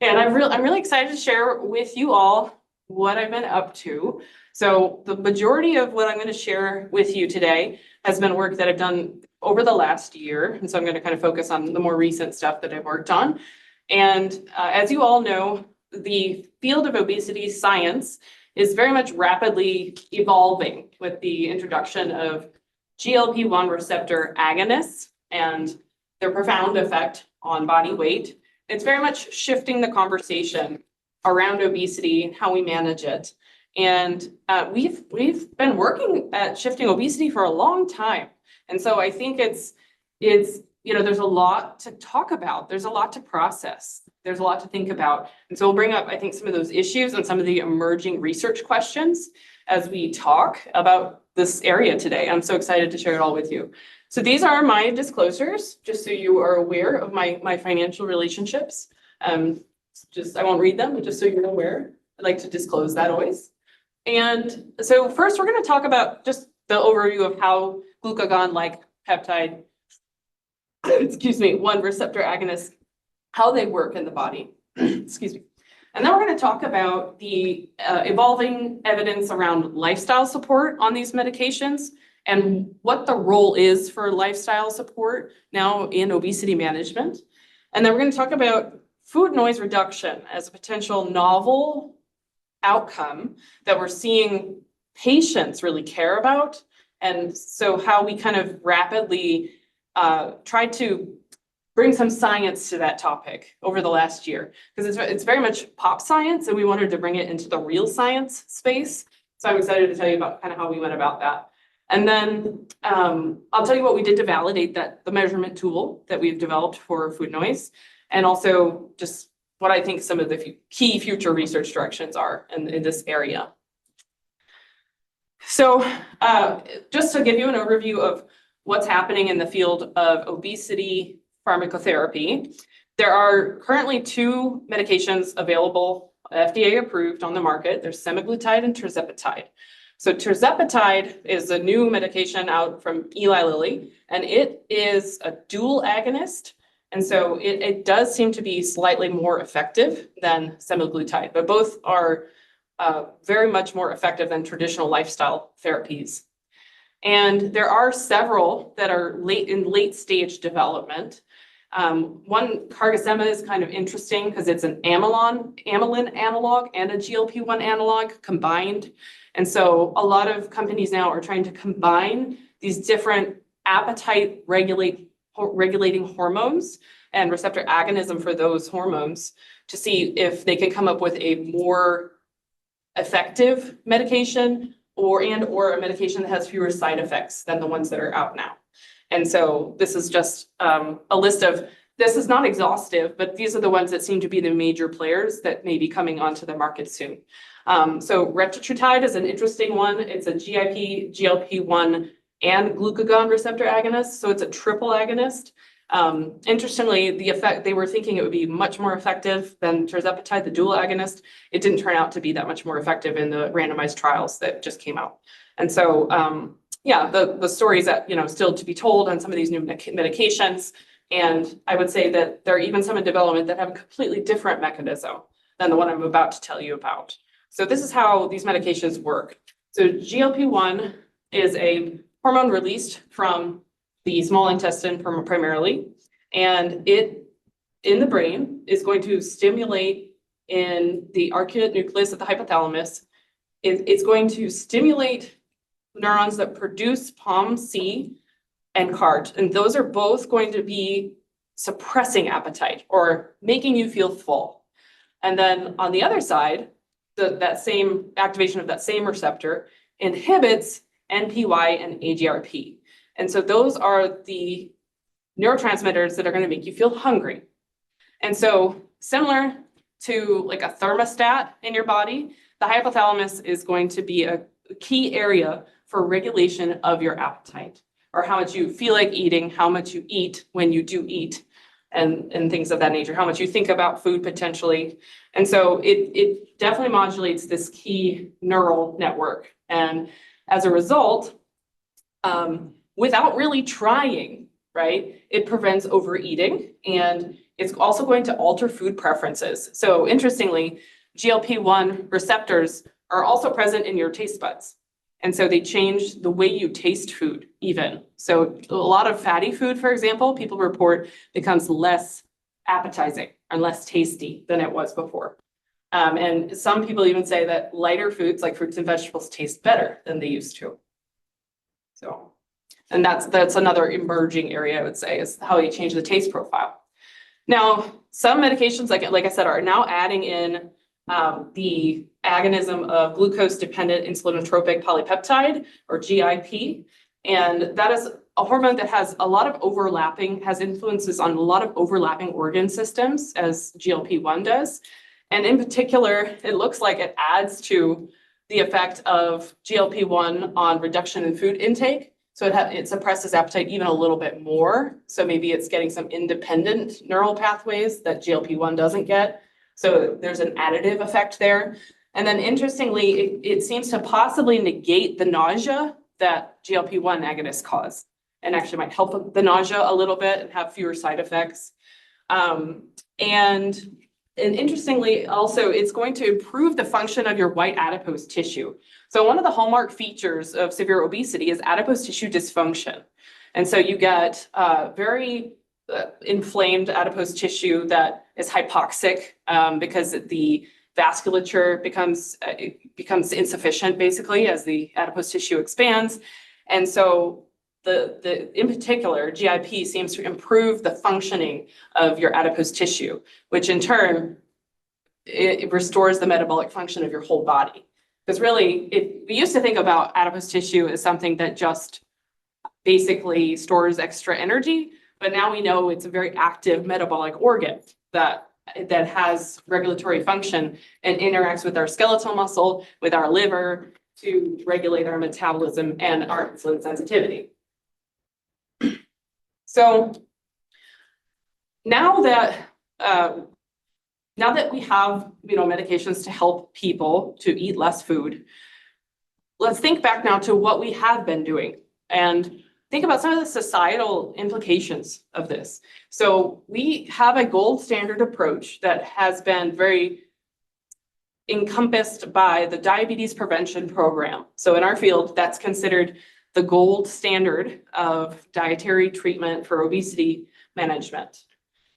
And I'm really excited to share with you all what I've been up to. So the majority of what I'm going to share with you today has been work that I've done over the last year. And so I'm going to kind of focus on the more recent stuff that I've worked on. And as you all know, the field of obesity science is very much rapidly evolving with the introduction of GLP-1 receptor agonists and their profound effect on body weight. It's very much shifting the conversation around obesity and how we manage it. And we've been working at shifting obesity for a long time. And so I think it's there's a lot to talk about. There's a lot to process. There's a lot to think about. And so we'll bring up, I think, some of those issues and some of the emerging research questions as we talk about this area today. I'm so excited to share it all with you. So these are my disclosures, just so you are aware of my financial relationships. I won't read them, but just so you're aware, I like to disclose that always. And so first, we're going to talk about just the overview of how glucagon-like peptide, 1 receptor agonists, how they work in the body. Excuse me. And then we're going to talk about the evolving evidence around lifestyle support on these medications and what the role is for lifestyle support now in obesity management. And then we're going to talk about food noise reduction as a potential novel outcome that we're seeing patients really care about. And so how we kind of rapidly tried to bring some science to that topic over the last year, because it's very much pop science, and we wanted to bring it into the real science space. So I'm excited to tell you about kind of how we went about that. And then I'll tell you what we did to validate the measurement tool that we've developed for food noise, and also just what I think some of the key future research directions are in this area. So just to give you an overview of what's happening in the field of obesity pharmacotherapy, there are currently 2 medications available, FDA approved on the market. There's semaglutide and tirzepatide. So tirzepatide is a new medication out from Eli Lilly, and it is a dual agonist. And so it does seem to be slightly more effective than semaglutide, but both are very much more effective than traditional lifestyle therapies. And there are several that are late stage development. One, CargSema, is kind of interesting because it's an amylin analog and a GLP-1 analog combined. And so a lot of companies now are trying to combine these different appetite regulating hormones and receptor agonism for those hormones to see if they can come up with a more effective medication or a medication that has fewer side effects than the ones that are out now. And so this is just a list of, this is not exhaustive, but these are the ones that seem to be the major players that may be coming onto the market soon. So retatrutide is an interesting one. It's a GIP, GLP-1, and glucagon receptor agonist. So it's a triple agonist. Interestingly, the effect, they were thinking it would be much more effective than tirzepatide, the dual agonist. It didn't turn out to be that much more effective in the randomized trials that just came out. And so, the stories that, still to be told on some of these new medications. And I would say that there are even some in development that have a completely different mechanism than the one I'm about to tell you about. So this is how these medications work. So GLP-1 is a hormone released from the small intestine primarily, and it, in the brain, is going to stimulate in the arcuate nucleus of the hypothalamus. It's going to stimulate neurons that produce POMC and CART, and those are both going to be suppressing appetite or making you feel full. And then on the other side, that same activation of that same receptor inhibits NPY and AGRP. And so those are the neurotransmitters that are going to make you feel hungry. And so similar to like a thermostat in your body, the hypothalamus is going to be a key area for regulation of your appetite, or how much you feel like eating, how much you eat when you do eat, and things of that nature, how much you think about food potentially. And so it definitely modulates this key neural network. And as a result, without really trying, right, it prevents overeating, and it's also going to alter food preferences. So interestingly, GLP-1 receptors are also present in your taste buds. And so they change the way you taste food even. So a lot of fatty food, for example, people report becomes less appetizing and less tasty than it was before. And some people even say that lighter foods like fruits and vegetables taste better than they used to. So, and that's another emerging area, I would say, is how you change the taste profile. Now, some medications, like I said, are now adding in the agonism of glucose-dependent insulinotropic polypeptide, or GIP. And that is a hormone that has a lot of overlapping, has influences on a lot of overlapping organ systems, as GLP-1 does. And in particular, it looks like it adds to the effect of GLP-1 on reduction in food intake. So it suppresses appetite even a little bit more. So maybe it's getting some independent neural pathways that GLP-1 doesn't get. So there's an additive effect there. And then interestingly, it seems to possibly negate the nausea that GLP-1 agonists cause, and actually might help the nausea a little bit and have fewer side effects. And interestingly, also, it's going to improve the function of your white adipose tissue. So one of the hallmark features of severe obesity is adipose tissue dysfunction. And so you get very inflamed adipose tissue that is hypoxic because the vasculature becomes insufficient, basically, as the adipose tissue expands. And so in particular, GIP seems to improve the functioning of your adipose tissue, which in turn, it restores the metabolic function of your whole body. Because really, we used to think about adipose tissue as something that just basically stores extra energy, but now we know it's a very active metabolic organ that has regulatory function and interacts with our skeletal muscle, with our liver, to regulate our metabolism and our insulin sensitivity. So now that we have medications to help people to eat less food, let's think back now to what we have been doing and think about some of the societal implications of this. So we have a gold standard approach that has been very encompassed by the diabetes prevention program. So in our field, that's considered the gold standard of dietary treatment for obesity management.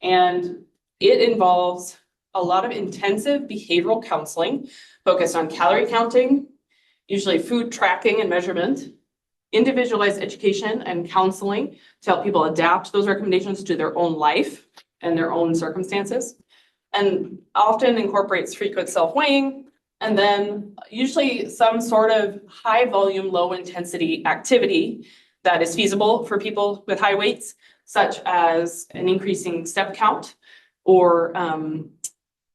And it involves a lot of intensive behavioral counseling focused on calorie counting, usually food tracking and measurement, individualized education and counseling to help people adapt those recommendations to their own life and their own circumstances, and often incorporates frequent self-weighing, and then usually some sort of high volume, low intensity activity that is feasible for people with high weights, such as an increasing step count, or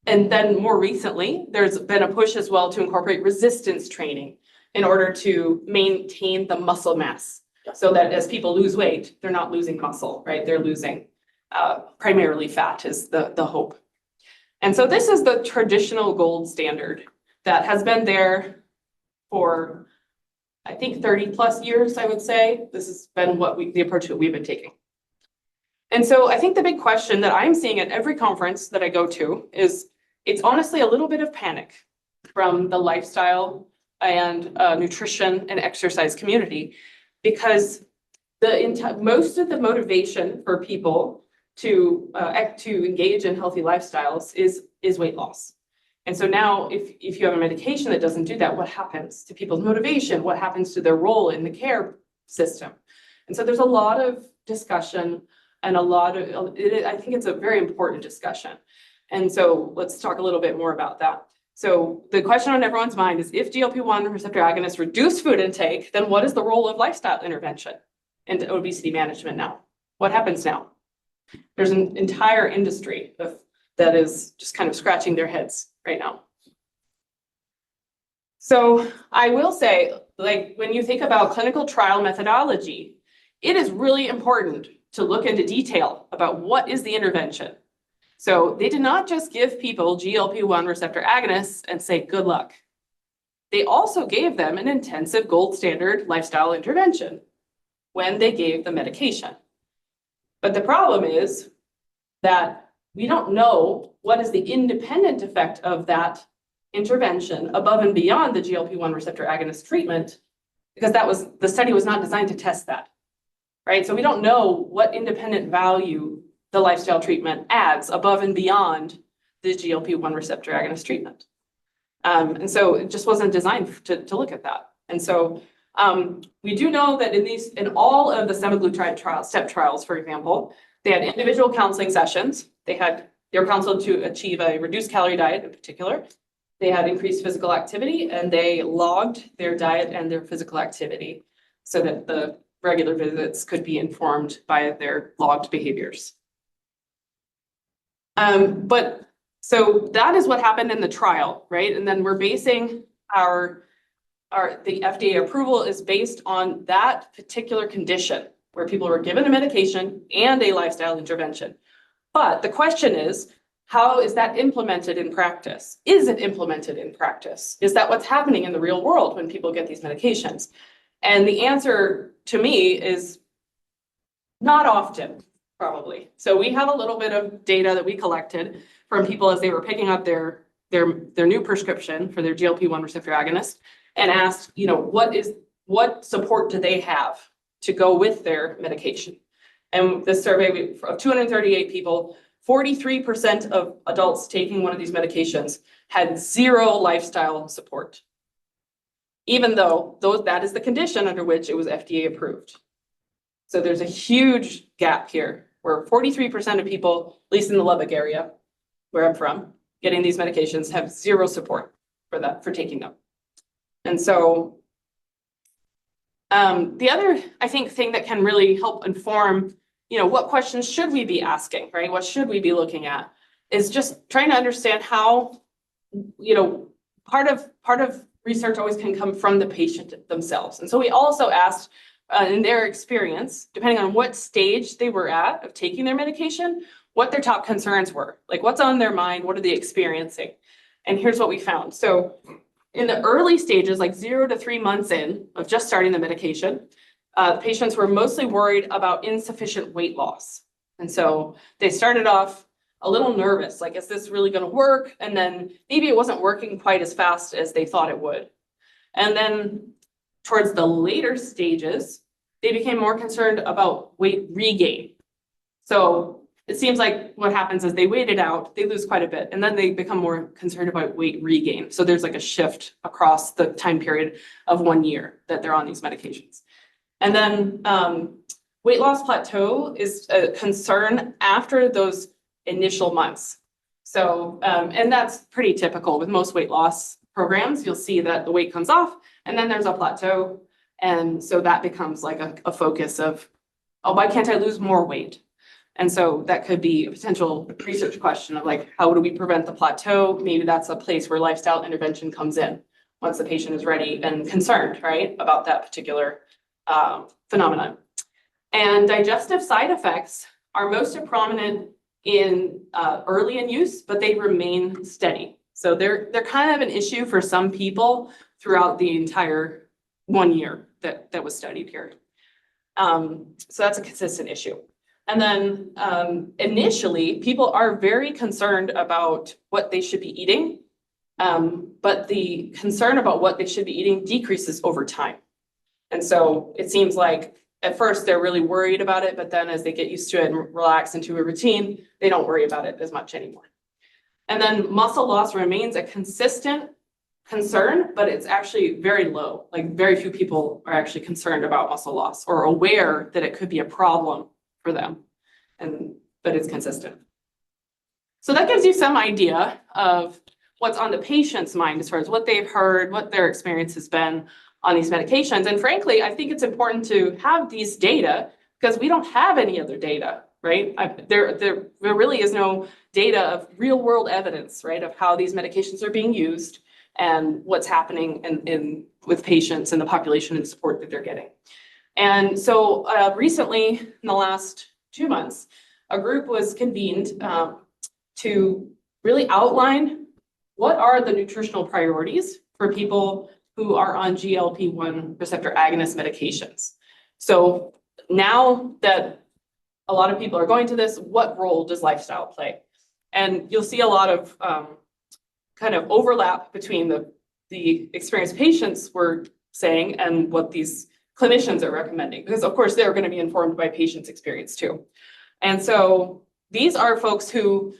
and then more recently, there's been a push as well to incorporate resistance training in order to maintain the muscle mass, so that as people lose weight, they're not losing muscle, right? They're losing primarily fat is the hope. And so this is the traditional gold standard that has been there for, I think, 30 plus years, I would say. This has been the approach that we've been taking. And so I think the big question that I'm seeing at every conference that I go to is, it's honestly a little bit of panic from the lifestyle and nutrition and exercise community, because most of the motivation for people to engage in healthy lifestyles is weight loss. And so now if you have a medication that doesn't do that, what happens to people's motivation? What happens to their role in the care system? And so there's a lot of discussion and I think it's a very important discussion. And so let's talk a little bit more about that. So the question on everyone's mind is, if GLP-1 receptor agonists reduce food intake, then what is the role of lifestyle intervention in obesity management now? What happens now? There's an entire industry that is just kind of scratching their heads right now. So I will say, like, when you think about clinical trial methodology, it is really important to look into detail about what is the intervention. So they did not just give people GLP-1 receptor agonists and say, good luck. They also gave them an intensive gold standard lifestyle intervention when they gave the medication. But the problem is that we don't know what is the independent effect of that intervention above and beyond the GLP-1 receptor agonist treatment, because the study was not designed to test that, right? So we don't know what independent value the lifestyle treatment adds above and beyond the GLP-1 receptor agonist treatment. And so it just wasn't designed to look at that. And so we do know that in all of the semaglutide trials, step trials, for example, they had individual counseling sessions. They were counseled to achieve a reduced calorie diet in particular. They had increased physical activity, and they logged their diet and their physical activity so that the regular visits could be informed by their logged behaviors. So that is what happened in the trial, right? And then we're basing the FDA approval is based on that particular condition where people were given a medication and a lifestyle intervention. But the question is, how is that implemented in practice? Is it implemented in practice? Is that what's happening in the real world when people get these medications? And the answer to me is not often, probably. So we have a little bit of data that we collected from people as they were picking up their new prescription for their GLP-1 receptor agonist and asked, what support do they have to go with their medication? And this survey of 238 people, 43% of adults taking one of these medications had zero lifestyle support, even though that is the condition under which it was FDA approved. So there's a huge gap here where 43% of people, at least in the Lubbock area, where I'm from, getting these medications have zero support for taking them. And so the other, I think, thing that can really help inform, what questions should we be asking, right? What should we be looking at is just trying to understand how, part of research always can come from the patient themselves. And so we also asked in their experience, depending on what stage they were at of taking their medication, what their top concerns were, like what's on their mind, what are they experiencing? And here's what we found. So in the early stages, like 0 to 3 months in of just starting the medication, patients were mostly worried about insufficient weight loss. And so they started off a little nervous, like, is this really going to work? And then maybe it wasn't working quite as fast as they thought it would. And then towards the later stages, they became more concerned about weight regain. So it seems like what happens is they wait it out, they lose quite a bit, and then they become more concerned about weight regain. So there's like a shift across the time period of 1 year that they're on these medications. And then weight loss plateau is a concern after those initial months. So, and that's pretty typical with most weight loss programs. You'll see that the weight comes off and then there's a plateau. And so that becomes like a focus of, oh, why can't I lose more weight? And so that could be a potential research question of like, how do we prevent the plateau? Maybe that's a place where lifestyle intervention comes in once the patient is ready and concerned, right, about that particular phenomenon. And digestive side effects are most prominent in early in use, but they remain steady. So they're kind of an issue for some people throughout the entire 1 year that was studied here. So that's a consistent issue. And then initially, people are very concerned about what they should be eating, but the concern about what they should be eating decreases over time. And so it seems like at first they're really worried about it, but then as they get used to it and relax into a routine, they don't worry about it as much anymore. And then muscle loss remains a consistent concern, but it's actually very low. Like very few people are actually concerned about muscle loss or aware that it could be a problem for them, but it's consistent. So that gives you some idea of what's on the patient's mind as far as what they've heard, what their experience has been on these medications. And frankly, I think it's important to have these data because we don't have any other data, right? There really is no data of real world evidence, right, of how these medications are being used and what's happening with patients and the population and support that they're getting. And so recently, in the last 2 months, a group was convened to really outline what are the nutritional priorities for people who are on GLP-1 receptor agonist medications. So now that a lot of people are going to this, what role does lifestyle play? And you'll see a lot of kind of overlap between the experienced patients were saying and what these clinicians are recommending, because of course they're going to be informed by patients' experience too. And so these are folks who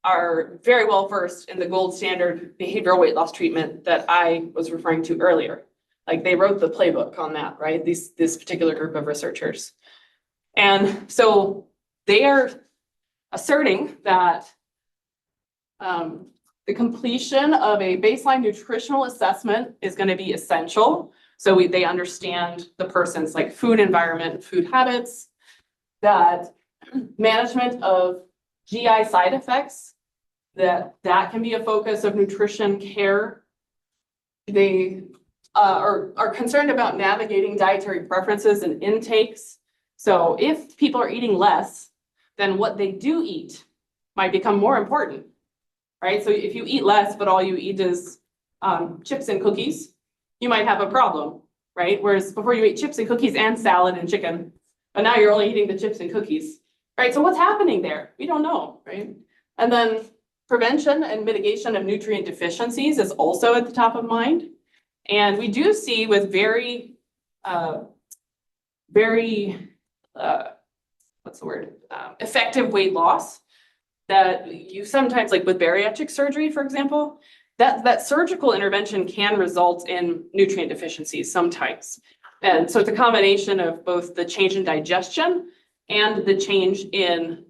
are very well versed in the gold standard behavioral weight loss treatment that I was referring to earlier. Like they wrote the playbook on that, right? This particular group of researchers. And so they are asserting that the completion of a baseline nutritional assessment is going to be essential. So they understand the person's like food environment, food habits, that management of GI side effects, that can be a focus of nutrition care. They are concerned about navigating dietary preferences and intakes. So if people are eating less, then what they do eat might become more important, right? So if you eat less, but all you eat is chips and cookies, you might have a problem, right? Whereas before you ate chips and cookies and salad and chicken, but now you're only eating the chips and cookies, right? So what's happening there? We don't know, right? And then prevention and mitigation of nutrient deficiencies is also at the top of mind. And we do see with very effective weight loss that you sometimes, like with bariatric surgery, for example, that surgical intervention can result in nutrient deficiencies sometimes. And so it's a combination of both the change in digestion and the change in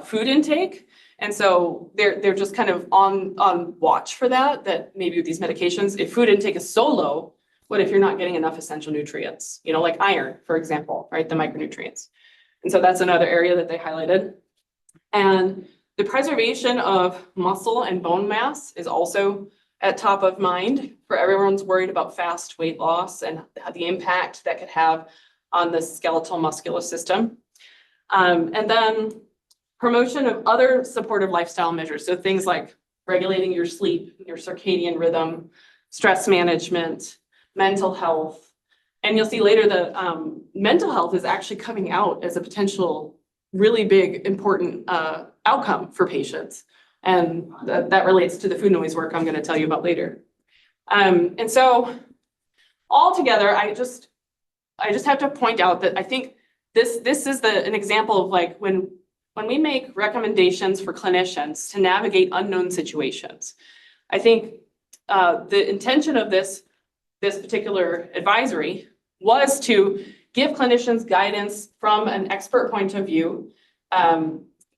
food intake. And so they're just kind of on watch for that maybe with these medications, if food intake is so low, what if you're not getting enough essential nutrients, like iron, for example, right? The micronutrients. And so that's another area that they highlighted. And the preservation of muscle and bone mass is also at top of mind for everyone's worried about fast weight loss and the impact that could have on the skeletal muscular system. And then promotion of other supportive lifestyle measures. So things like regulating your sleep, your circadian rhythm, stress management, mental health. And you'll see later that mental health is actually coming out as a potential really big, important outcome for patients. And that relates to the food noise work I'm going to tell you about later. And so altogether, I just have to point out that I think this is an example of like when we make recommendations for clinicians to navigate unknown situations. I think the intention of this particular advisory was to give clinicians guidance from an expert point of view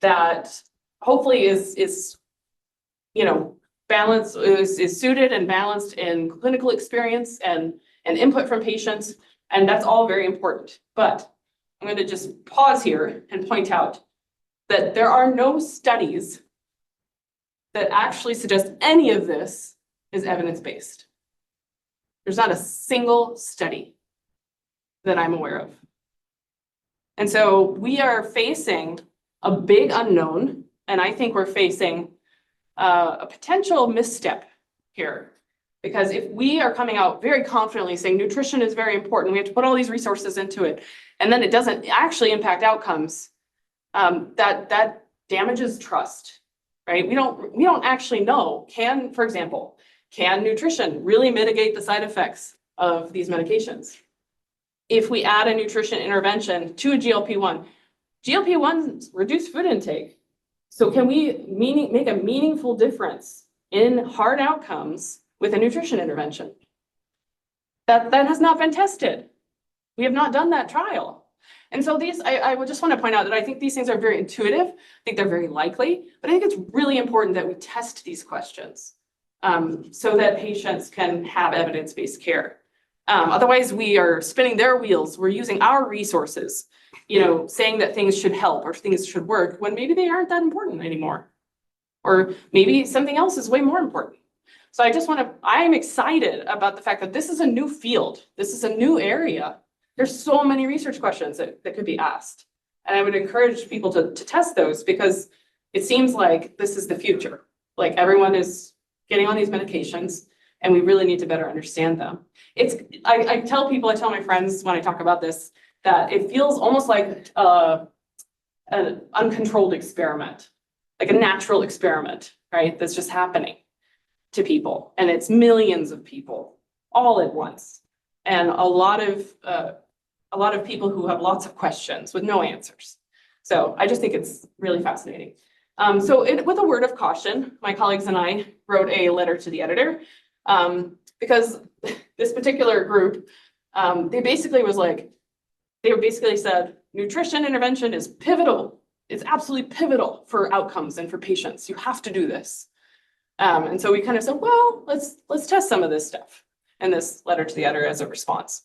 that hopefully is balanced, is suited and balanced in clinical experience and input from patients. And that's all very important. But I'm going to just pause here and point out that there are no studies that actually suggest any of this is evidence-based. There's not a single study that I'm aware of. And so we are facing a big unknown, and I think we're facing a potential misstep here. Because if we are coming out very confidently saying nutrition is very important, we have to put all these resources into it, and then it doesn't actually impact outcomes, that damages trust, right? We don't actually know, for example, can nutrition really mitigate the side effects of these medications? If we add a nutrition intervention to a GLP-1, GLP-1s reduce food intake. So can we make a meaningful difference in hard outcomes with a nutrition intervention? That has not been tested. We have not done that trial. And so I would just want to point out that I think these things are very intuitive. I think they're very likely, but I think it's really important that we test these questions so that patients can have evidence-based care. Otherwise, we are spinning their wheels. We're using our resources, saying that things should help or things should work when maybe they aren't that important anymore. Or maybe something else is way more important. So I am excited about the fact that this is a new field. This is a new area. There's so many research questions that could be asked. And I would encourage people to test those because it seems like this is the future. Like everyone is getting on these medications and we really need to better understand them. I tell my friends when I talk about this, that it feels almost like an uncontrolled experiment. like a natural experiment, right? That's just happening to people, and it's millions of people all at once, and a lot of people who have lots of questions with no answers. So I just think it's really fascinating. With a word of caution, my colleagues and I wrote a letter to the editor because this particular group, they basically said, nutrition intervention is pivotal. It's absolutely pivotal for outcomes and for patients. You have to do this. And so we kind of said, well, let's test some of this stuff in this letter to the editor as a response.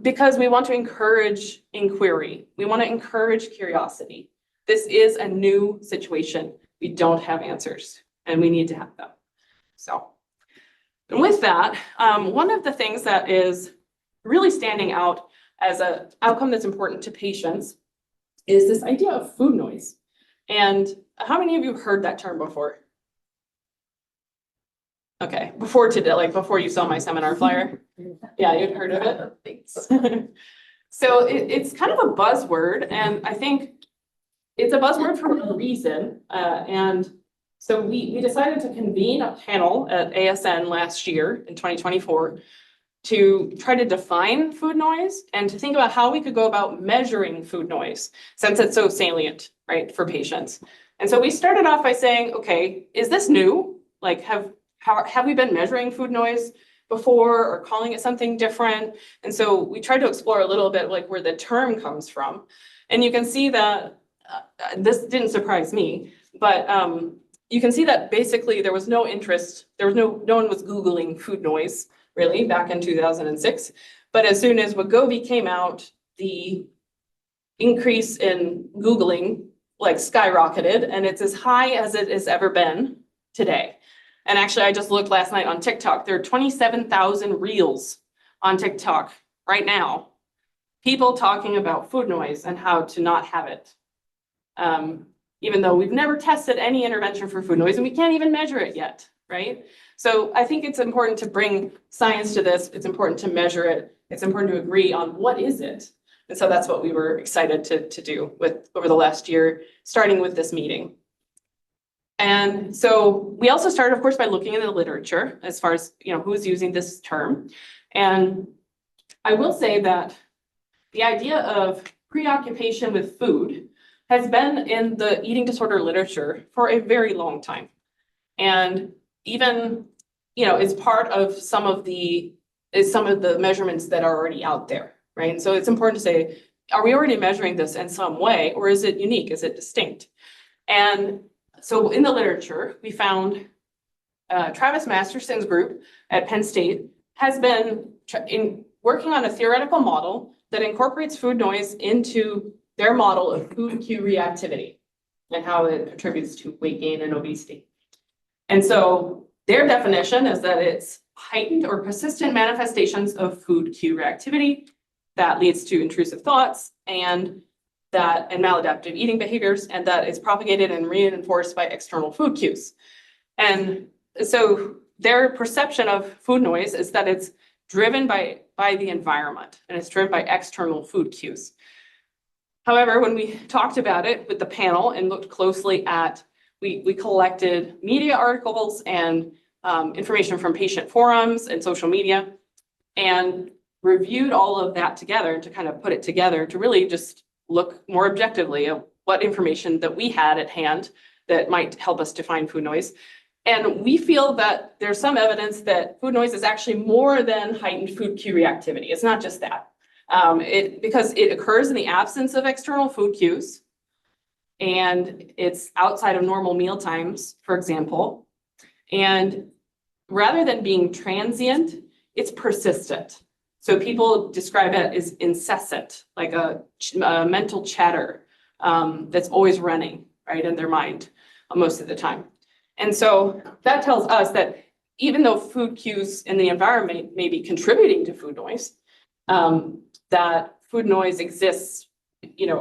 Because we want to encourage inquiry. We want to encourage curiosity. This is a new situation. We don't have answers, and we need to have them. So, and with that, one of the things that is really standing out as an outcome that's important to patients is this idea of food noise. And how many of you have heard that term before? Okay, before today, like before you saw my seminar flyer? Yeah, you'd heard of it? Thanks. So it's kind of a buzzword, and I think it's a buzzword for a reason. And so we decided to convene a panel at ASN last year in 2024 to try to define food noise and to think about how we could go about measuring food noise, since it's so salient, right, for patients. And so we started off by saying, okay, is this new? Like, have we been measuring food noise before or calling it something different? And so we tried to explore a little bit like where the term comes from. And you can see that this didn't surprise me, but you can see that basically there was no interest. No one was Googling food noise really back in 2006. But as soon as Wegovy came out, the increase in Googling like skyrocketed, and it's as high as it has ever been today. And actually, I just looked last night on TikTok. There are 27,000 reels on TikTok right now. People talking about food noise and how to not have it. Even though we've never tested any intervention for food noise and we can't even measure it yet, right? So I think it's important to bring science to this. It's important to measure it. It's important to agree on what is it. And so that's what we were excited to do over the last year, starting with this meeting. And so we also started, of course, by looking in the literature as far as, who's using this term. And I will say that the idea of preoccupation with food has been in the eating disorder literature for a very long time. And even, it's part of some of the measurements that are already out there, right? And so it's important to say, are we already measuring this in some way, or is it unique? Is it distinct? And so in the literature, we found Travis Masterson's group at Penn State has been working on a theoretical model that incorporates food noise into their model of food cue reactivity and how it contributes to weight gain and obesity. And so their definition is that it's heightened or persistent manifestations of food cue reactivity that leads to intrusive thoughts and maladaptive eating behaviors, and that is propagated and reinforced by external food cues. And so their perception of food noise is that it's driven by the environment, and it's driven by external food cues. However, when we talked about it with the panel and looked closely at, we collected media articles and information from patient forums and social media, and reviewed all of that together to kind of put it together to really just look more objectively at what information that we had at hand that might help us define food noise. And we feel that there's some evidence that food noise is actually more than heightened food cue reactivity. It's not just that. Because it occurs in the absence of external food cues, and it's outside of normal meal times, for example. And rather than being transient, it's persistent. So people describe it as incessant, like a mental chatter that's always running, right, in their mind most of the time. And so that tells us that even though food cues in the environment may be contributing to food noise, that food noise exists,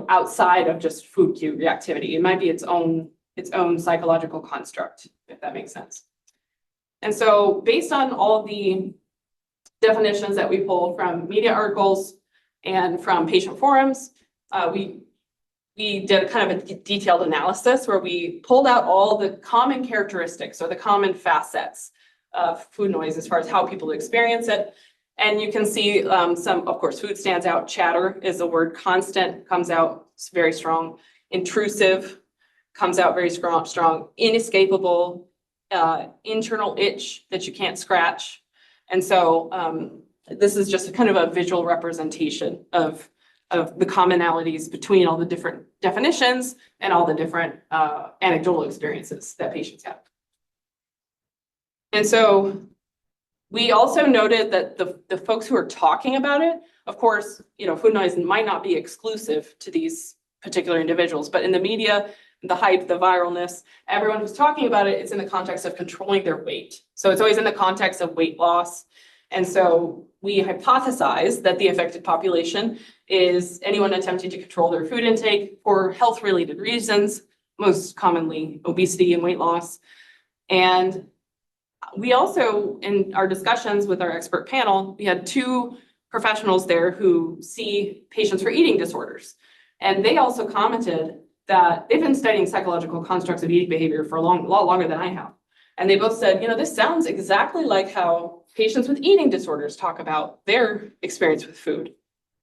outside of just food cue reactivity. It might be its own psychological construct, if that makes sense. And so based on all the definitions that we pulled from media articles and from patient forums, we we did kind of a detailed analysis where we pulled out all the common characteristics or the common facets of food noise as far as how people experience it. And you can see some, of course, food stands out. Chatter is a word. Constant comes out very strong. Intrusive comes out very strong. Inescapable, internal itch that you can't scratch. And so this is just kind of a visual representation of the commonalities between all the different definitions and all the different anecdotal experiences that patients have. And so we also noted that the folks who are talking about it, of course, food noise might not be exclusive to these particular individuals, but in the media, the hype, the viralness, everyone who's talking about it, it's in the context of controlling their weight. So it's always in the context of weight loss. And so we hypothesize that the affected population is anyone attempting to control their food intake for health-related reasons, most commonly obesity and weight loss. And we also, in our discussions with our expert panel, we had 2 professionals there who see patients for eating disorders. And they also commented that they've been studying psychological constructs of eating behavior for a lot longer than I have. And they both said, this sounds exactly like how patients with eating disorders talk about their experience with food.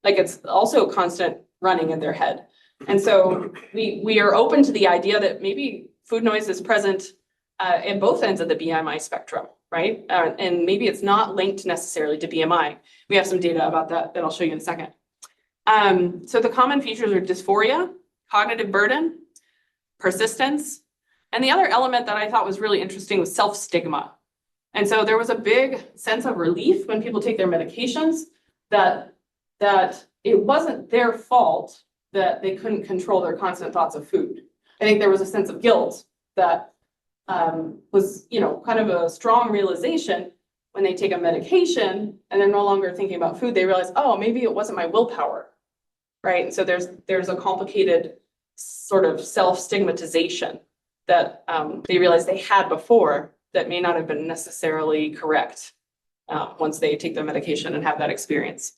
Like it's also constant running in their head. And so we are open to the idea that maybe food noise is present in both ends of the BMI spectrum, right? And maybe it's not linked necessarily to BMI. We have some data about that I'll show you in a second. So the common features are dysphoria, cognitive burden, persistence, and the other element that I thought was really interesting was self-stigma. And so there was a big sense of relief when people take their medications that it wasn't their fault that they couldn't control their constant thoughts of food. I think there was a sense of guilt that was, kind of a strong realization when they take a medication and they're no longer thinking about food. They realize, oh, maybe it wasn't my willpower, right? And so there's a complicated sort of self-stigmatization that they realize they had before that may not have been necessarily correct once they take their medication and have that experience.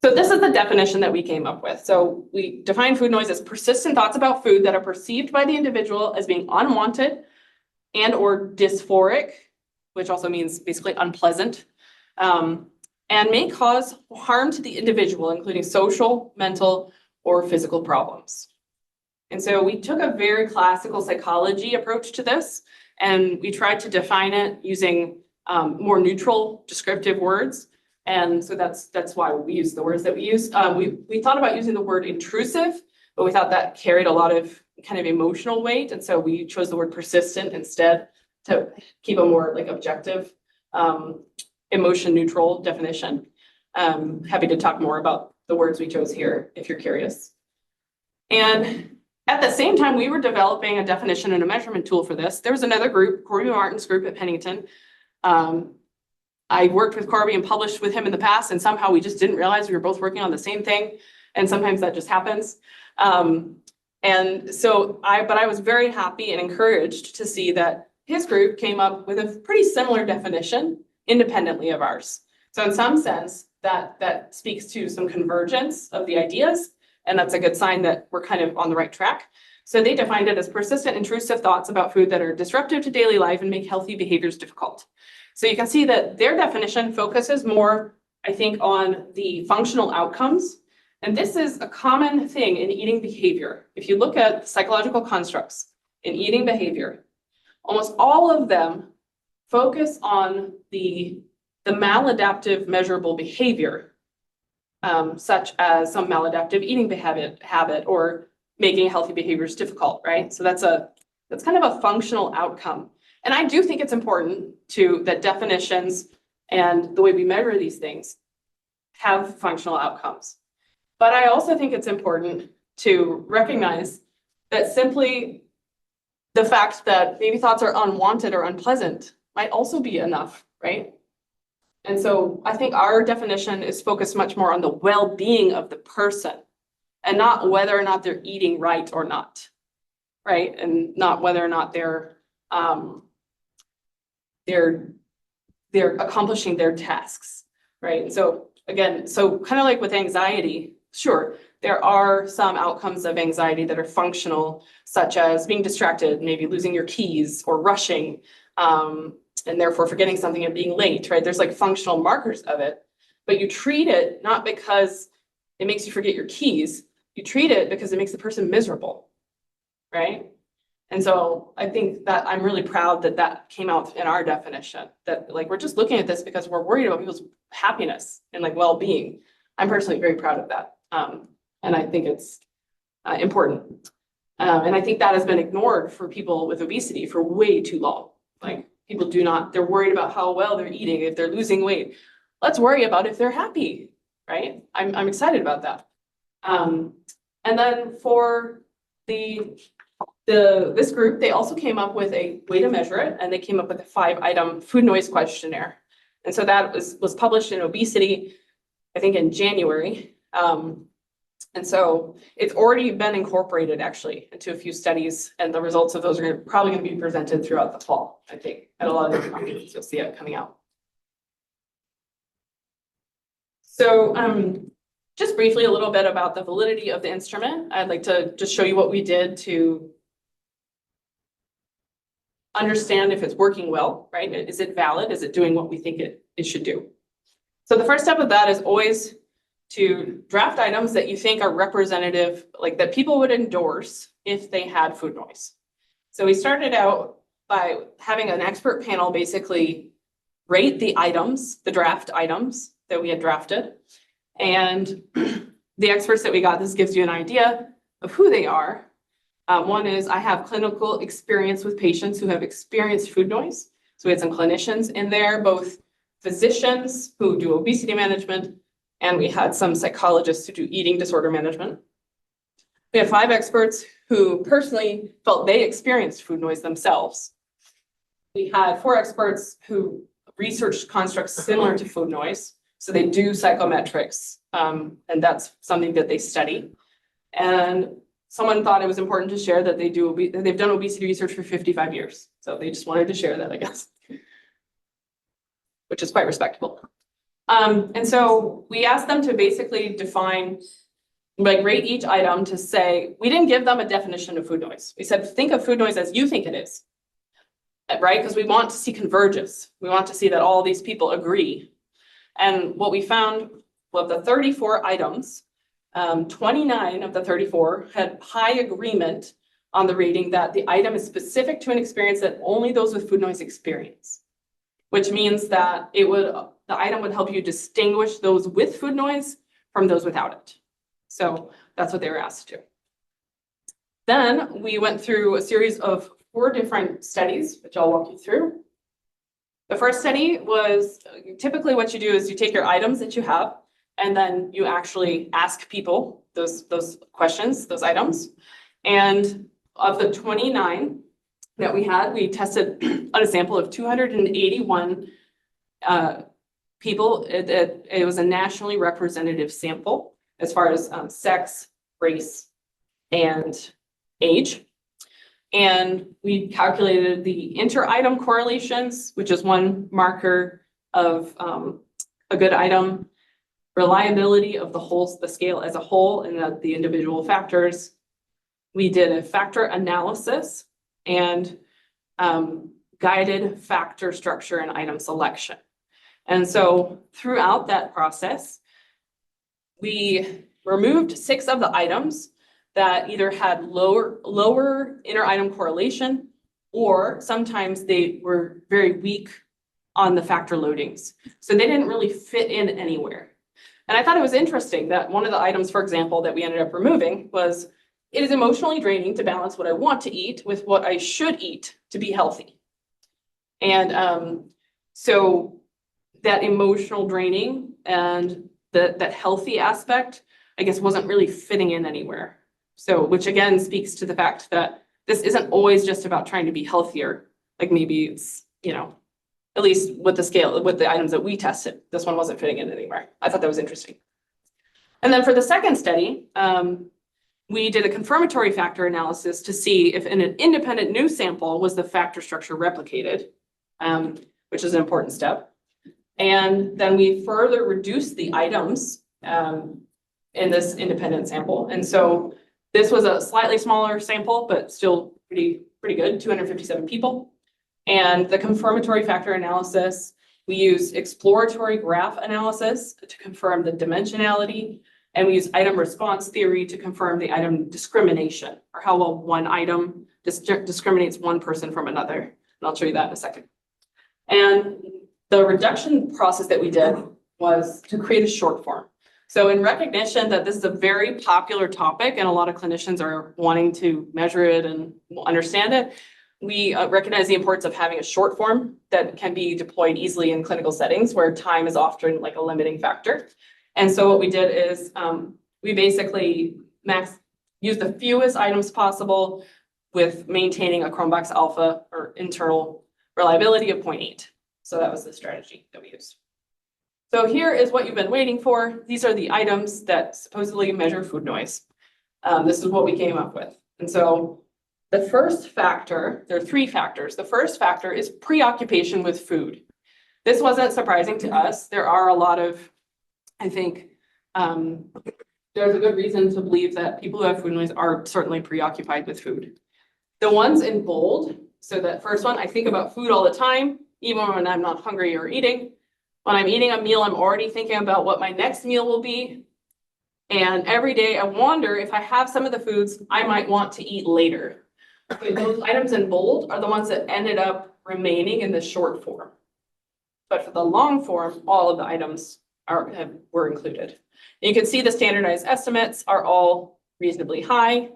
So this is the definition that we came up with. So we define food noise as persistent thoughts about food that are perceived by the individual as being unwanted and or dysphoric, which also means basically unpleasant, and may cause harm to the individual, including social, mental, or physical problems. And so we took a very classical psychology approach to this, and we tried to define it using more neutral descriptive words. And so that's why we use the words that we use. We thought about using the word intrusive, but we thought that carried a lot of kind of emotional weight. And so we chose the word persistent instead to keep a more like objective, emotion neutral definition. Happy to talk more about the words we chose here if you're curious. And at the same time, we were developing a definition and a measurement tool for this. There was another group, Corby Martin's group at Pennington. I worked with Corby and published with him in the past, and somehow we just didn't realize we were both working on the same thing. And sometimes that just happens. And so I was very happy and encouraged to see that his group came up with a pretty similar definition independently of ours. So in some sense, that speaks to some convergence of the ideas, and that's a good sign that we're kind of on the right track. So they defined it as persistent, intrusive thoughts about food that are disruptive to daily life and make healthy behaviors difficult. So you can see that their definition focuses more, I think, on the functional outcomes. And this is a common thing in eating behavior. If you look at psychological constructs in eating behavior, almost all of them focus on the maladaptive measurable behavior, such as some maladaptive eating habit or making healthy behaviors difficult, right? So that's kind of a functional outcome. And I do think it's important that definitions and the way we measure these things have functional outcomes. But I also think it's important to recognize that simply the fact that maybe thoughts are unwanted or unpleasant might also be enough, right? And so I think our definition is focused much more on the well-being of the person and not whether or not they're eating right or not, right? And not whether or not they're accomplishing their tasks, right? And so again, so kind of like with anxiety, sure, there are some outcomes of anxiety that are functional, such as being distracted, maybe losing your keys or rushing, and therefore forgetting something and being late, right? There's like functional markers of it, but you treat it not because it makes you forget your keys. You treat it because it makes the person miserable, right? And so I think that I'm really proud that that came out in our definition, that like, we're just looking at this because we're worried about people's happiness and like well-being. I'm personally very proud of that. And I think it's important. And I think that has been ignored for people with obesity for way too long. Like people do not, they're worried about how well they're eating, if they're losing weight. Let's worry about if they're happy, right? I'm excited about that. And then for this group, they also came up with a way to measure it, and they came up with a 5-item food noise questionnaire. And so that was published in Obesity, I think in January. And so it's already been incorporated actually into a few studies, and the results of those are probably going to be presented throughout the fall, I think, at a lot of different conferences. You'll see it coming out. So just briefly a little bit about the validity of the instrument. I'd like to just show you what we did to understand if it's working well, right? Is it valid? Is it doing what we think it should do? So the first step of that is always to draft items that you think are representative, like that people would endorse if they had food noise. So we started out by having an expert panel basically rate the items, the draft items that we had drafted. And the experts that we got, this gives you an idea of who they are. One is, I have clinical experience with patients who have experienced food noise. So we had some clinicians in there, both physicians who do obesity management, and we had some psychologists who do eating disorder management. We had 5 experts who personally felt they experienced food noise themselves. We had 4 experts who researched constructs similar to food noise. So they do psychometrics, and that's something that they study. And someone thought it was important to share that they've done obesity research for 55 years. So they just wanted to share that, I guess, which is quite respectable. And so we asked them to basically define, like rate each item to say, we didn't give them a definition of food noise. We said, think of food noise as you think it is, right? Because we want to see convergence. We want to see that all these people agree. And what we found, well, the 34 items, 29 of the 34 had high agreement on the rating that the item is specific to an experience that only those with food noise experience, which means that the item would help you distinguish those with food noise from those without it. So that's what they were asked to do. Then we went through a series of 4 different studies, which I'll walk you through. The first study was, typically what you do is you take your items that you have, and then you actually ask people those questions, those items. And of the 29 that we had, we tested on a sample of 281 people. It was a nationally representative sample as far as sex, race, and age. And we calculated the inter-item correlations, which is one marker of a good item, reliability of the scale as a whole, and the individual factors. We did a factor analysis and guided factor structure and item selection. And so throughout that process, we removed 6 of the items that either had lower inter-item correlation, or sometimes they were very weak on the factor loadings. So they didn't really fit in anywhere. And I thought it was interesting that one of the items, for example, that we ended up removing was, it is emotionally draining to balance what I want to eat with what I should eat to be healthy. And so that emotional draining and that healthy aspect, I guess, wasn't really fitting in anywhere. So, which again speaks to the fact that this isn't always just about trying to be healthier. Like maybe it's, at least with the scale, with the items that we tested, this one wasn't fitting in anywhere. I thought that was interesting. And then for the second study, we did a confirmatory factor analysis to see if in an independent new sample was the factor structure replicated, which is an important step. And then we further reduced the items in this independent sample. And so this was a slightly smaller sample, but still pretty good, 257 people. And the confirmatory factor analysis, we use exploratory graph analysis to confirm the dimensionality. And we use item response theory to confirm the item discrimination, or how well one item discriminates one person from another. And I'll show you that in a second. And the reduction process that we did was to create a short form. So in recognition that this is a very popular topic and a lot of clinicians are wanting to measure it and understand it, we recognize the importance of having a short form that can be deployed easily in clinical settings where time is often like a limiting factor. And so what we did is we basically used the fewest items possible with maintaining a Cronbach's alpha or internal reliability of 0.8. So that was the strategy that we used. So here is what you've been waiting for. These are the items that supposedly measure food noise. This is what we came up with. And so the first factor, there are three factors. The first factor is preoccupation with food. This wasn't surprising to us. There are a lot of, I think, there's a good reason to believe that people who have food noise are certainly preoccupied with food. The ones in bold, so that first one, I think about food all the time, even when I'm not hungry or eating. When I'm eating a meal, I'm already thinking about what my next meal will be. And every day I wonder if I have some of the foods I might want to eat later. Okay, those items in bold are the ones that ended up remaining in the short form. But for the long form, all of the items were included. And you can see the standardized estimates are all reasonably high.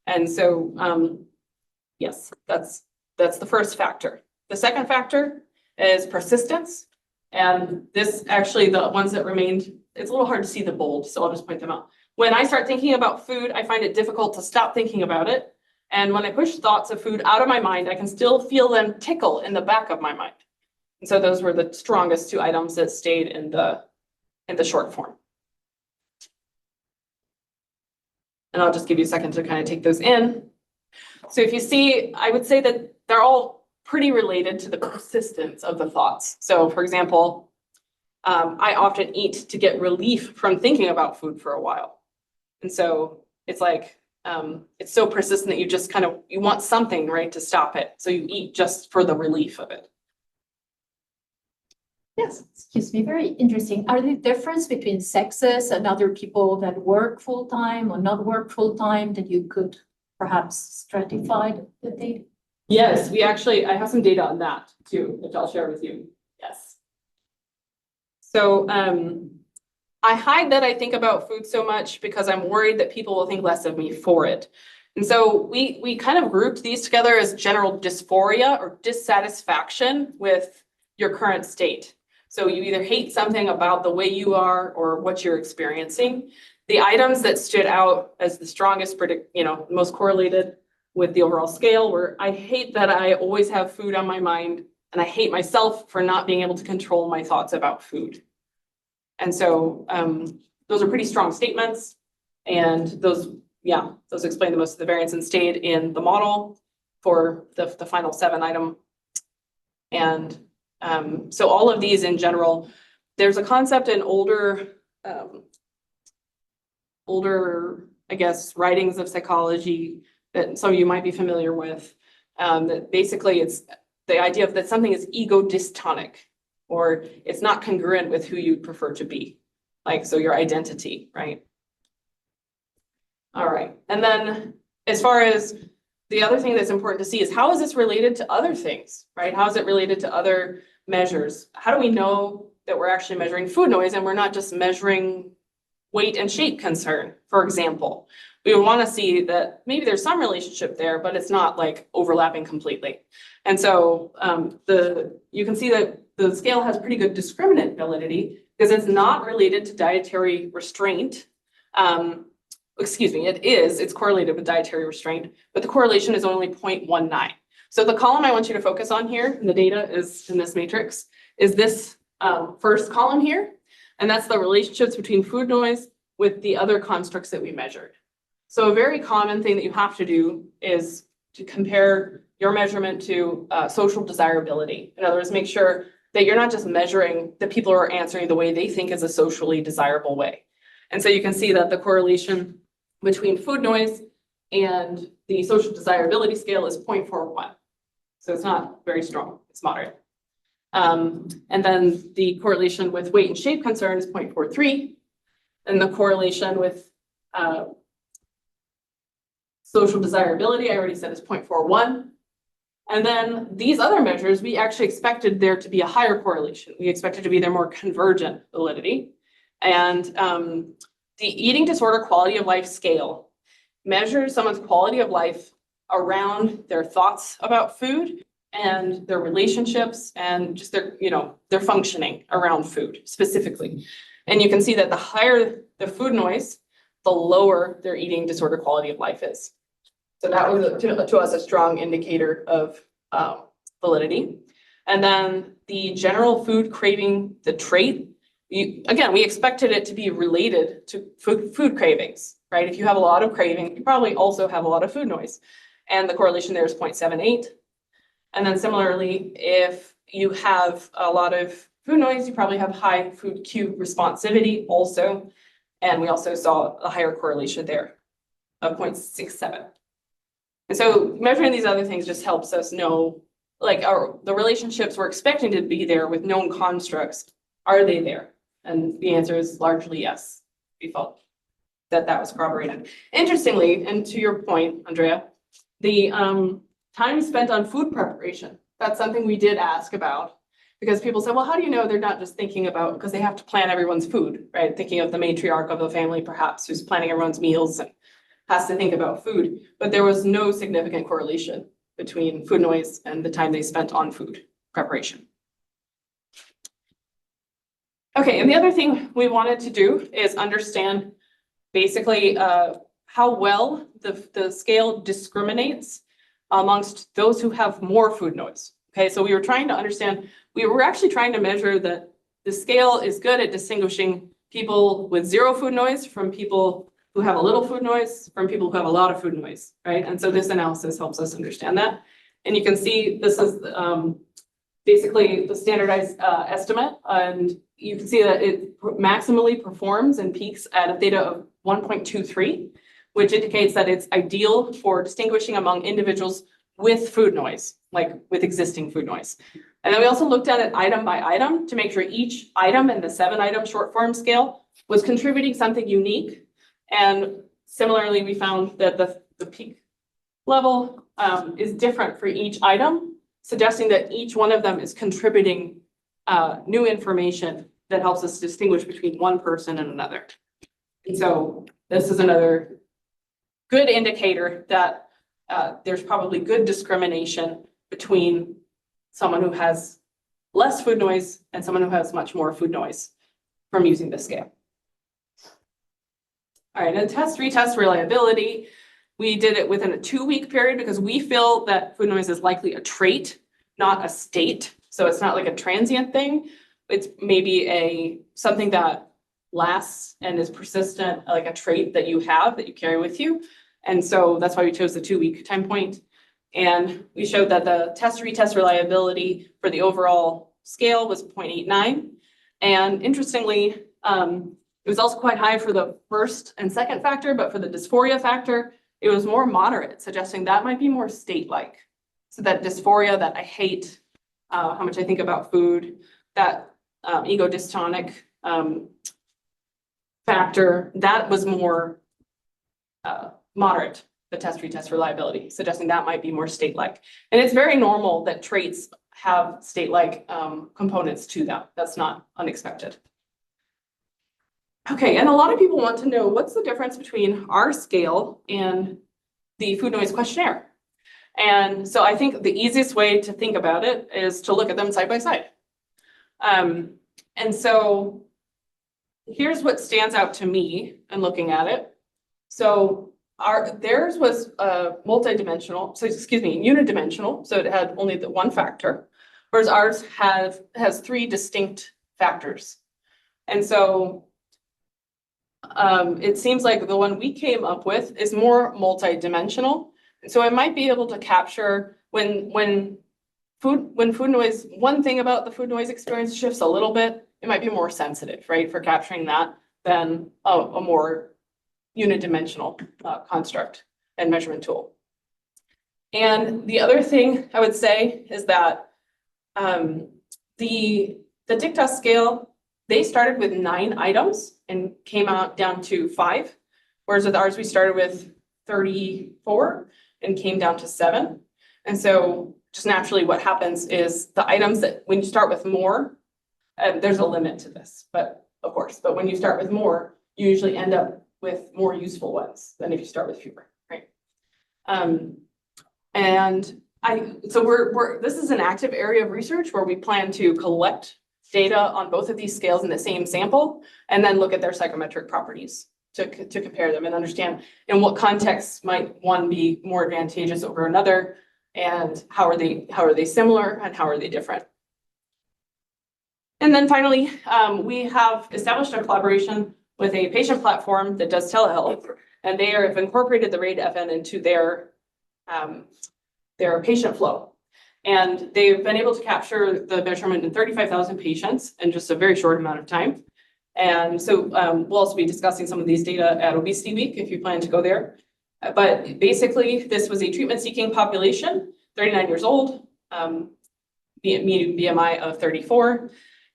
And so, yes, that's the first factor. The second factor is persistence. And this actually, the ones that remained, it's a little hard to see the bold, so I'll just point them out. When I start thinking about food, I find it difficult to stop thinking about it. And when I push thoughts of food out of my mind, I can still feel them tickle in the back of my mind. And so those were the strongest two items that stayed in the short form. And I'll just give you a second to kind of take those in. So if you see, I would say that they're all pretty related to the persistence of the thoughts. So for example, I often eat to get relief from thinking about food for a while. And so it's like, it's so persistent that you just kind of, you want something, right, to stop it. So you eat just for the relief of it. Yes, excuse me, very interesting. Are there difference between sexes and other people that work full-time or not work full-time that you could perhaps stratify the data? Yes, I have some data on that too, which I'll share with you. Yes. So I hide that I think about food so much because I'm worried that people will think less of me for it. And so we kind of grouped these together as general dysphoria or dissatisfaction with your current state. So you either hate something about the way you are or what you're experiencing. The items that stood out as the strongest, most correlated with the overall scale were, I hate that I always have food on my mind, and I hate myself for not being able to control my thoughts about food. And so those are pretty strong statements, and those explain the most of the variance and stayed in the model for the final 7 item. And so all of these in general, there's a concept in older, I guess, writings of psychology that some of you might be familiar with, that basically it's the idea of that something is ego dystonic, or it's not congruent with who you'd prefer to be. Like, so your identity, right? All right, and then as far as the other thing that's important to see is how is this related to other things, right? How is it related to other measures? How do we know that we're actually measuring food noise and we're not just measuring weight and shape concern, for example? We would want to see that maybe there's some relationship there, but it's not like overlapping completely. And so you can see that the scale has pretty good discriminant validity because it's not related to dietary restraint. It's correlated with dietary restraint, but the correlation is only 0.19. So the column I want you to focus on here, and the data is in this matrix, is this first column here. And that's the relationships between food noise with the other constructs that we measured. So a very common thing that you have to do is to compare your measurement to social desirability. In other words, make sure that you're not just measuring the people who are answering the way they think is a socially desirable way. And so you can see that the correlation between food noise and the social desirability scale is 0.41. So it's not very strong, it's moderate. And then the correlation with weight and shape concern is 0.43. And the correlation with social desirability, I already said, is 0.41. And then these other measures, we actually expected there to be a higher correlation. We expected to be there more convergent validity. And the eating disorder quality of life scale measures someone's quality of life around their thoughts about food and their relationships and just their, their functioning around food specifically. And you can see that the higher the food noise, the lower their eating disorder quality of life is. So that was to us a strong indicator of validity. And then the general food craving, the trait, again, we expected it to be related to food cravings, right? If you have a lot of craving, you probably also have a lot of food noise. And the correlation there is 0.78. And then similarly, if you have a lot of food noise, you probably have high food cue responsivity also. And we also saw a higher correlation there of 0.67. And so measuring these other things just helps us know, like, the relationships we're expecting to be there with known constructs, are they there? And the answer is largely yes. We felt that was corroborated. Interestingly, and to your point, Andrea, the time spent on food preparation, that's something we did ask about, because people said, well, how do you know they're not just thinking about, because they have to plan everyone's food, right? Thinking of the matriarch of the family, perhaps, who's planning everyone's meals and has to think about food. But there was no significant correlation between food noise and the time they spent on food preparation. Okay, and the other thing we wanted to do is understand basically how well the scale discriminates amongst those who have more food noise. Okay, so we were trying to understand, we were actually trying to measure that the scale is good at distinguishing people with zero food noise from people who have a little food noise from people who have a lot of food noise, right? And so this analysis helps us understand that. And you can see this is basically the standardized estimate, and you can see that it maximally performs and peaks at a theta of 1.23, which indicates that it's ideal for distinguishing among individuals with food noise, like with existing food noise. And then we also looked at it item by item to make sure each item in the 7-item short form scale was contributing something unique. And similarly, we found that the peak level is different for each item, suggesting that each one of them is contributing new information that helps us distinguish between one person and another. And so this is another good indicator that there's probably good discrimination between someone who has less food noise and someone who has much more food noise from using this scale. All right, and retest reliability. We did it within a 2-week period because we feel that food noise is likely a trait, not a state. So it's not like a transient thing. It's maybe something that lasts and is persistent, like a trait that you have that you carry with you. And so that's why we chose the 2-week time point. And we showed that the retest reliability for the overall scale was 0.89. And interestingly, it was also quite high for the first and second factor, but for the dysphoria factor, it was more moderate, suggesting that might be more state-like. So that dysphoria, that I hate how much I think about food, that ego dystonic factor, that was more moderate, the retest reliability, suggesting that might be more state-like. And it's very normal that traits have state-like components to them. That's not unexpected. Okay, and a lot of people want to know what's the difference between our scale and the food noise questionnaire. And so I think the easiest way to think about it is to look at them side by side. And so here's what stands out to me in looking at it. So theirs was unidimensional, so it had only the one factor, whereas ours has 3 distinct factors. And so it seems like the one we came up with is more multidimensional. And so I might be able to capture when food noise, one thing about the food noise experience shifts a little bit, it might be more sensitive, right, for capturing that than a more unidimensional construct and measurement tool. And the other thing I would say is that the TikTok scale, they started with 9 items and came out down to 5, whereas with ours, we started with 34 and came down to 7. And so just naturally what happens is the items that when you start with more, there's a limit to this, but of course, but when you start with more, you usually end up with more useful ones than if you start with fewer, right? So this is an active area of research where we plan to collect data on both of these scales in the same sample and then look at their psychometric properties to compare them and understand in what context might one be more advantageous over another, and how are they similar and how are they different. And then finally, we have established a collaboration with a patient platform that does telehealth, and they have incorporated the RAID-FN into their patient flow. And they've been able to capture the measurement in 35,000 patients in just a very short amount of time. And so we'll also be discussing some of these data at Obesity Week if you plan to go there. But basically, this was a treatment-seeking population, 39 years old, median BMI of 34,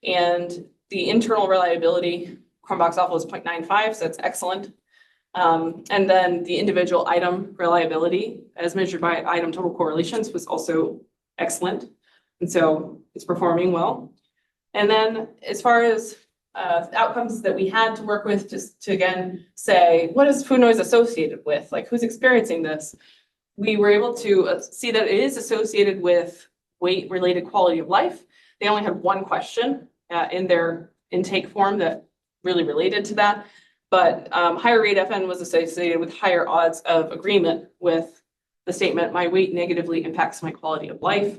and the internal reliability, Cronbach's was 0.95, so that's excellent. And then the individual item reliability, as measured by item total correlations, was also excellent. And so it's performing well. And then as far as outcomes that we had to work with, just to again say, what is food noise associated with? Like, who's experiencing this? We were able to see that it is associated with weight-related quality of life. They only had one question in their intake form that really related to that. But higher RAID-FN was associated with higher odds of agreement with the statement, my weight negatively impacts my quality of life.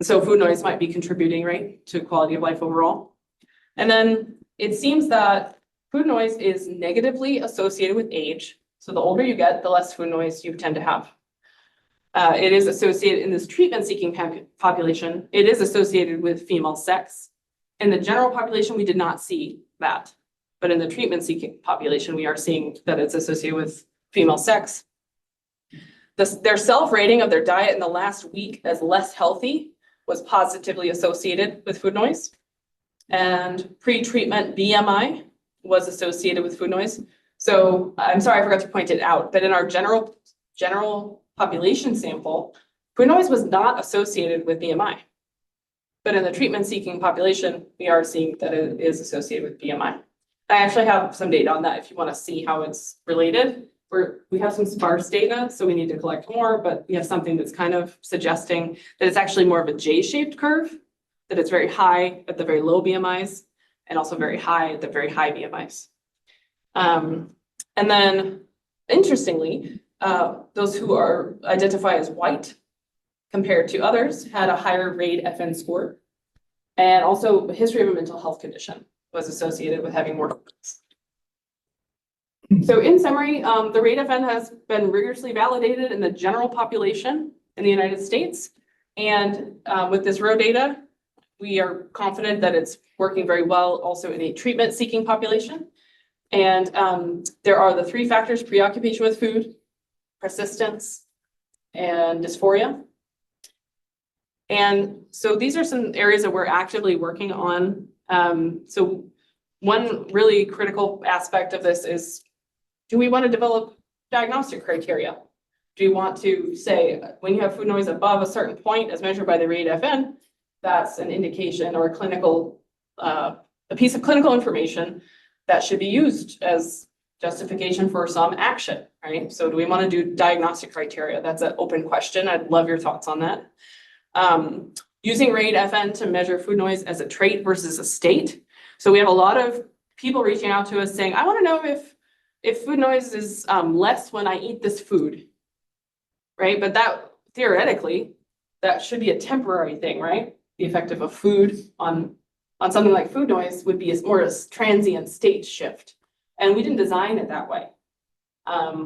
So food noise might be contributing, right, to quality of life overall. And then it seems that food noise is negatively associated with age. So the older you get, the less food noise you tend to have. It is associated in this treatment-seeking population. It is associated with female sex. In the general population, we did not see that. But in the treatment-seeking population, we are seeing that it's associated with female sex. Their self-rating of their diet in the last week as less healthy was positively associated with food noise. And pre-treatment BMI was associated with food noise. So I'm sorry, I forgot to point it out, but in our general population sample, food noise was not associated with BMI. But in the treatment-seeking population, we are seeing that it is associated with BMI. I actually have some data on that if you want to see how it's related. We have some sparse data, so we need to collect more, but we have something that's kind of suggesting that it's actually more of a J-shaped curve, that it's very high at the very low BMIs and also very high at the very high BMIs. And then, interestingly, those who are identified as white compared to others had a higher RAID-FN score, and also a history of a mental health condition was associated with having more focus. So in summary, the RAID-FN has been rigorously validated in the general population in the United States. And with this raw data, we are confident that it's working very well also in a treatment-seeking population. And there are the 3 factors: preoccupation with food, persistence, and dysphoria. And so these are some areas that we're actively working on. So one really critical aspect of this is, do we want to develop diagnostic criteria? Do you want to say, when you have food noise above a certain point as measured by the RAID-FN, that's an indication or a clinical, a piece of clinical information that should be used as justification for some action, right? So do we want to do diagnostic criteria? That's an open question. I'd love your thoughts on that. Using RAID-FN to measure food noise as a trait versus a state. So we have a lot of people reaching out to us saying, I want to know if food noise is less when I eat this food, right? But that theoretically, that should be a temporary thing, right? The effect of a food on something like food noise would be more a transient state shift. And we didn't design it that way.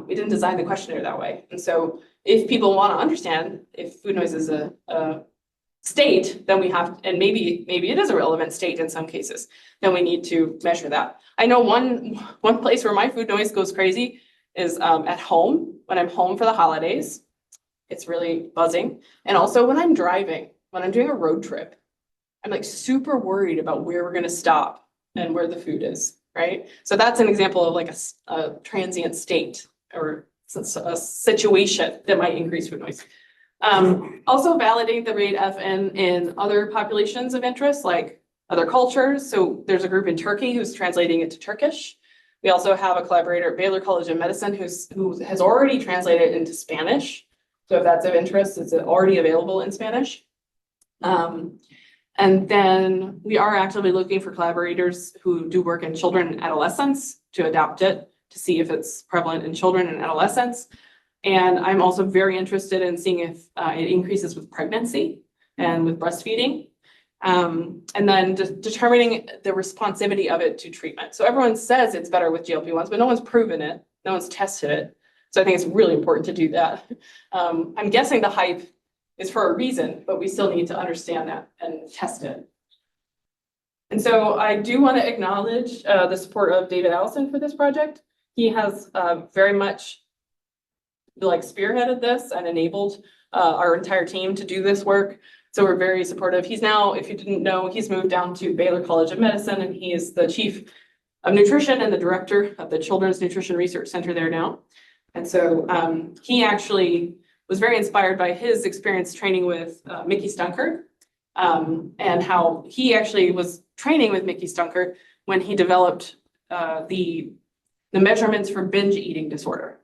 We didn't design the questionnaire that way. And so if people want to understand if food noise is a state, then we have, and maybe it is a relevant state in some cases, then we need to measure that. I know one place where my food noise goes crazy is at home, when I'm home for the holidays. It's really buzzing. And also when I'm driving, when I'm doing a road trip, I'm like super worried about where we're gonna stop and where the food is, right? So that's an example of like a transient state or a situation that might increase food noise. Also validate the rate FN in other populations of interest, like other cultures. So there's a group in Turkey who's translating it to Turkish. We also have a collaborator at Baylor College of Medicine who has already translated it into Spanish. So if that's of interest, it's already available in Spanish. And then we are actively looking for collaborators who do work in children and adolescents to adapt it to see if it's prevalent in children and adolescents. And I'm also very interested in seeing if it increases with pregnancy and with breastfeeding. And then determining the responsivity of it to treatment. So everyone says it's better with GLP-1s, but no one's proven it. No one's tested it. So I think it's really important to do that. I'm guessing the hype is for a reason, but we still need to understand that and test it. And so I do want to acknowledge the support of David Allison for this project. He has very much like spearheaded this and enabled our entire team to do this work. So we're very supportive. He's now, if you didn't know, he's moved down to Baylor College of Medicine, and he is the chief of nutrition and the director of the Children's Nutrition Research Center there now. And so he actually was very inspired by his experience training with Mickey Stunker, and how he actually was training with Mickey Stunker when he developed the measurements for binge eating disorder.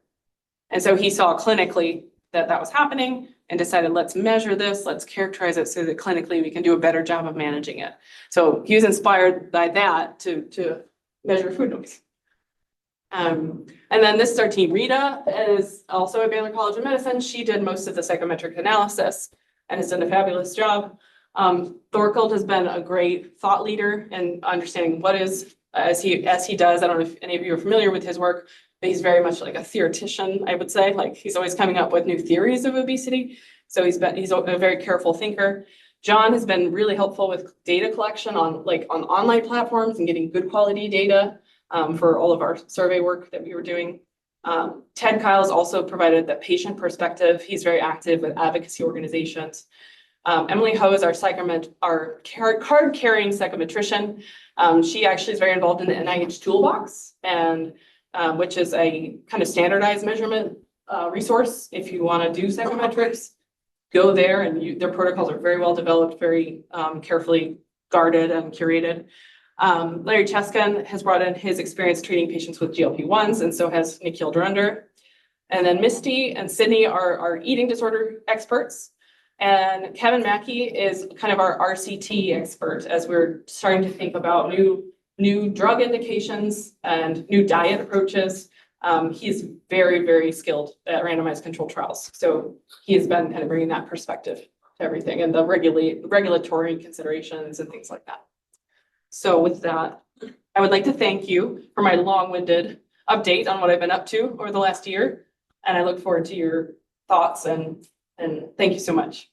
And so he saw clinically that was happening and decided, let's measure this, let's characterize it so that clinically we can do a better job of managing it. So he was inspired by that to measure food noise. And then this is our team. Rita is also at Baylor College of Medicine. She did most of the psychometric analysis and has done a fabulous job. Thorkild has been a great thought leader in understanding what is, as he does. I don't know if any of you are familiar with his work, but he's very much like a theoretician, I would say. Like he's always coming up with new theories of obesity. So he's a very careful thinker. John has been really helpful with data collection on online platforms and getting good quality data for all of our survey work that we were doing. Ted Kyle's also provided the patient perspective. He's very active with advocacy organizations. Emily Ho is our card-carrying psychometrician. She actually is very involved in the NIH Toolbox, and which is a kind of standardized measurement resource. If you want to do psychometrics, go there, and their protocols are very well developed, very carefully guarded and curated. Larry Cheskin has brought in his experience treating patients with GLP-1s, and so has Nikhil Dhurandhar. And then Misty and Sydney are our eating disorder experts. And Kevin Mackey is kind of our RCT expert as we're starting to think about new drug indications and new diet approaches. He's very, very skilled at randomized controlled trials. So he has been kind of bringing that perspective to everything and the regulatory considerations and things like that. So with that, I would like to thank you for my long-winded update on what I've been up to over the last year. And I look forward to your thoughts and thank you so much.